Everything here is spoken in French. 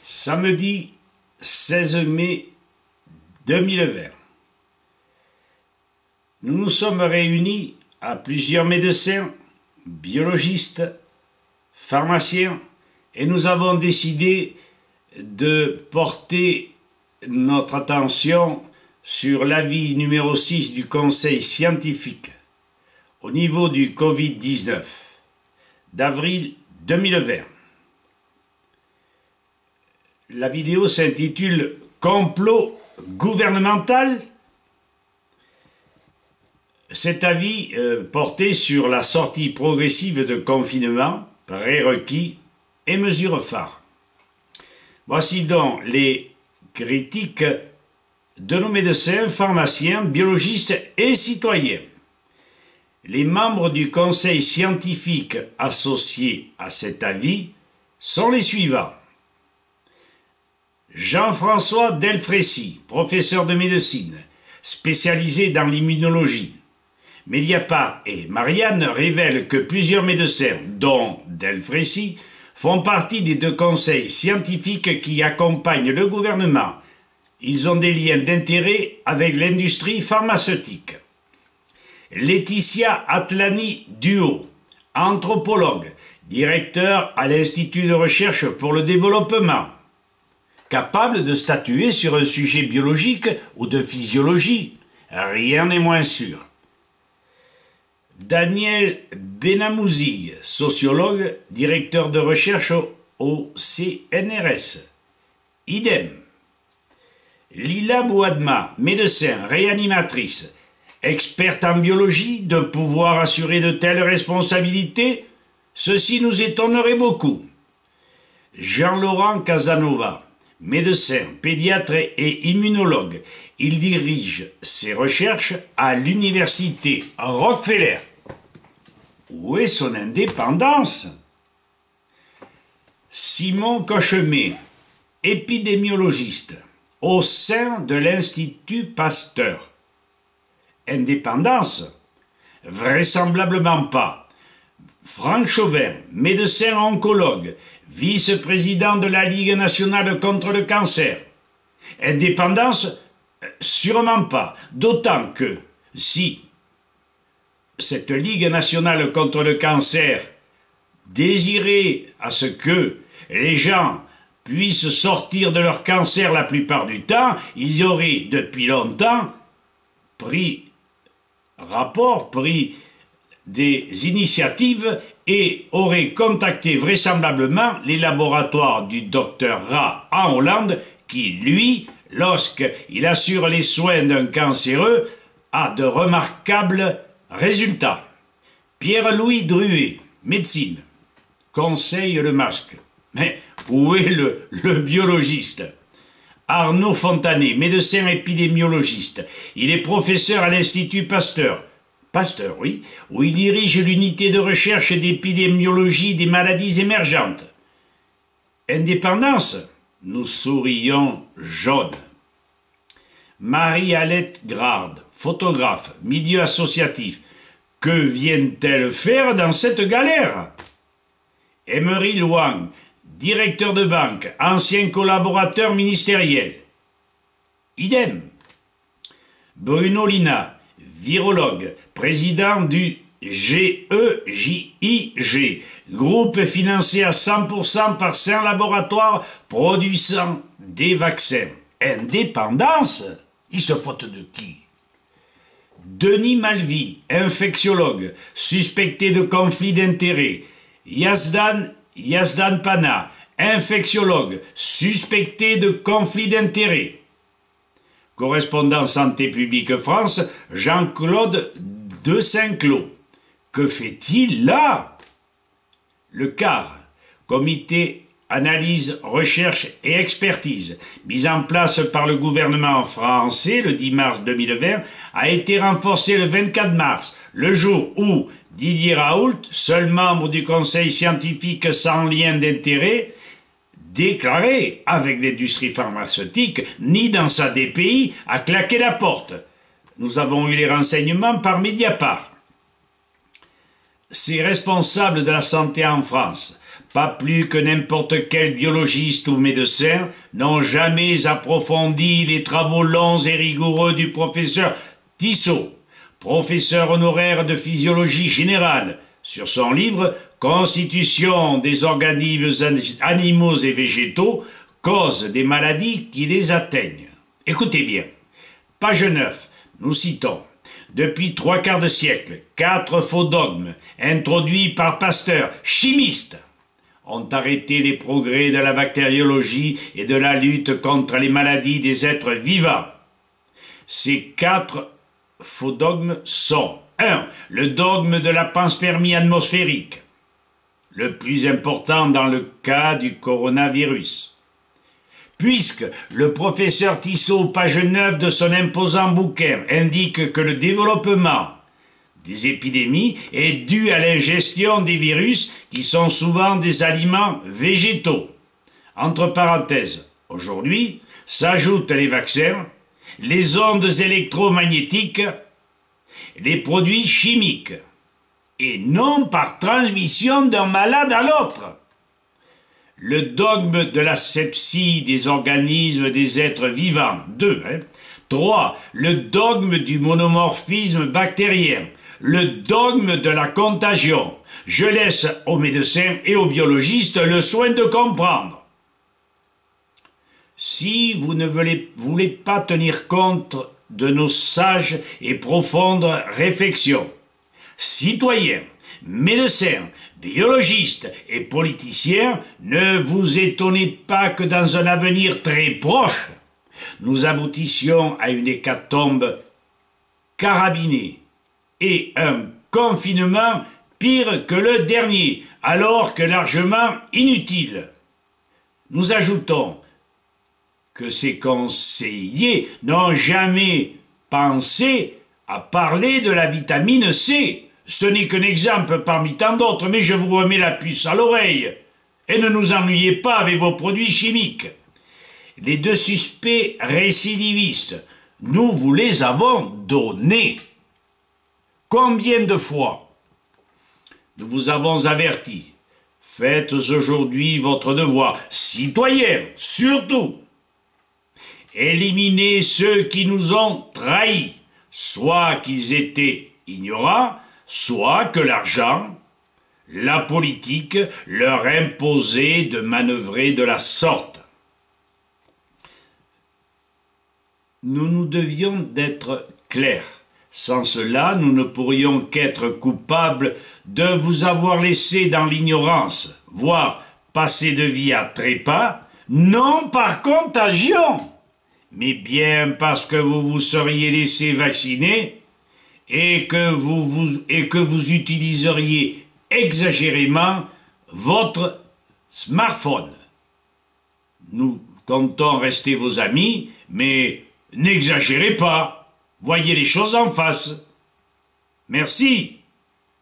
Samedi 16 mai 2020. Nous nous sommes réunis à plusieurs médecins, biologistes, pharmaciens, et nous avons décidé de porter notre attention sur l'avis numéro 6 du Conseil scientifique au niveau du Covid-19 d'avril 2020. La vidéo s'intitule « Complot gouvernemental ». Cet avis portait sur la sortie progressive de confinement, prérequis et mesures phares. Voici donc les critiques de nos médecins, pharmaciens, biologistes et citoyens. Les membres du conseil scientifique associés à cet avis sont les suivants. Jean-François Delfrécy, professeur de médecine, spécialisé dans l'immunologie. Mediapart et Marianne révèlent que plusieurs médecins, dont Delfrécy, font partie des deux conseils scientifiques qui accompagnent le gouvernement. Ils ont des liens d'intérêt avec l'industrie pharmaceutique. Laetitia Atlani-Duo, anthropologue, directeur à l'Institut de recherche pour le développement, capable de statuer sur un sujet biologique ou de physiologie, rien n'est moins sûr. Daniel Benamouzig, sociologue, directeur de recherche au CNRS, idem. Lila Bouadma, médecin, réanimatrice, experte en biologie, de pouvoir assurer de telles responsabilités, ceci nous étonnerait beaucoup. Jean-Laurent Casanova, médecin, pédiatre et immunologue, il dirige ses recherches à l'université Rockefeller. Où est son indépendance? Simon Cochemet, épidémiologiste, au sein de l'Institut Pasteur. Indépendance? Vraisemblablement pas. Franck Chauvin, médecin oncologue, vice-président de la Ligue nationale contre le cancer. Indépendance? Sûrement pas. D'autant que, si cette Ligue nationale contre le cancer désirait à ce que les gens puissent sortir de leur cancer la plupart du temps, ils auraient depuis longtemps pris des initiatives et auraient contacté vraisemblablement les laboratoires du docteur Ra en Hollande qui, lui, lorsqu'il assure les soins d'un cancéreux, a de remarquables résultats. Pierre-Louis Druet, médecine, conseille le masque. Mais où est le biologiste? Arnaud Fontanet, médecin épidémiologiste. Il est professeur à l'Institut Pasteur. Pasteur, oui, où il dirige l'unité de recherche d'épidémiologie des maladies émergentes. Indépendance? Nous sourions jaunes. Marie-Alette Grard, photographe, milieu associatif. Que vient-elle faire dans cette galère? Emery Louang, directeur de banque, ancien collaborateur ministériel. Idem. Bruno Lina, virologue, président du GEJIG, groupe financé à 100% par 5 laboratoires produisant des vaccins. Indépendance? Il se fout de qui? Denis Malvy, infectiologue, suspecté de conflit d'intérêts. Yazdan Pana, infectiologue, suspecté de conflit d'intérêts. Correspondant Santé publique France, Jean-Claude de Saint-Cloud. Que fait-il là? Le CAR, Comité Analyse, Recherche et Expertise, mis en place par le gouvernement français le 10 mars 2020, a été renforcé le 24 mars, le jour où Didier Raoult, seul membre du conseil scientifique sans lien d'intérêt, déclaré avec l'industrie pharmaceutique, ni dans sa DPI, a claqué la porte. Nous avons eu les renseignements par Mediapart. Ces responsables de la santé en France pas plus que n'importe quel biologiste ou médecin, n'ont jamais approfondi les travaux longs et rigoureux du professeur Tissot, professeur honoraire de physiologie générale, sur son livre « Constitution des organismes animaux et végétaux, cause des maladies qui les atteignent ». Écoutez bien, page 9, nous citons « Depuis 3/4 de siècle, 4 faux dogmes introduits par Pasteur, chimiste, ont arrêté les progrès de la bactériologie et de la lutte contre les maladies des êtres vivants. Ces 4 faux dogmes sont 1. Le dogme de la panspermie atmosphérique, le plus important dans le cas du coronavirus. Puisque le professeur Tissot, page 9 de son imposant bouquin, indique que le développement des épidémies est dû à l'ingestion des virus qui sont souvent des aliments végétaux. Entre parenthèses, aujourd'hui s'ajoutent les vaccins, les ondes électromagnétiques, les produits chimiques, et non par transmission d'un malade à l'autre. Le dogme de la sepsie des organismes des êtres vivants. 2. 3. Le dogme du monomorphisme bactérien. Le dogme de la contagion. Je laisse aux médecins et aux biologistes le soin de comprendre. Si vous ne voulez pas tenir compte de nos sages et profondes réflexions, citoyens, médecins, biologistes et politiciens, ne vous étonnez pas que dans un avenir très proche, nous aboutissions à une hécatombe carabinée et un confinement pire que le dernier, alors que largement inutile. Nous ajoutons que ces conseillers n'ont jamais pensé à parler de la vitamine C. Ce n'est qu'un exemple parmi tant d'autres, mais je vous remets la puce à l'oreille. Et ne nous ennuyez pas avec vos produits chimiques. Les 2 suspects récidivistes, nous vous les avons donnés. Combien de fois nous vous avons averti? Faites aujourd'hui votre devoir, citoyens, surtout. Éliminez ceux qui nous ont trahis, soit qu'ils étaient ignorants, soit que l'argent, la politique leur imposait de manœuvrer de la sorte. Nous devions d'être clairs. Sans cela, nous ne pourrions qu'être coupables de vous avoir laissé dans l'ignorance, voire passer de vie à trépas, non par contagion, mais bien parce que vous vous seriez laissé vacciner et que vous utiliseriez exagérément votre smartphone. Nous comptons rester vos amis, mais n'exagérez pas. Voyez les choses en face. Merci.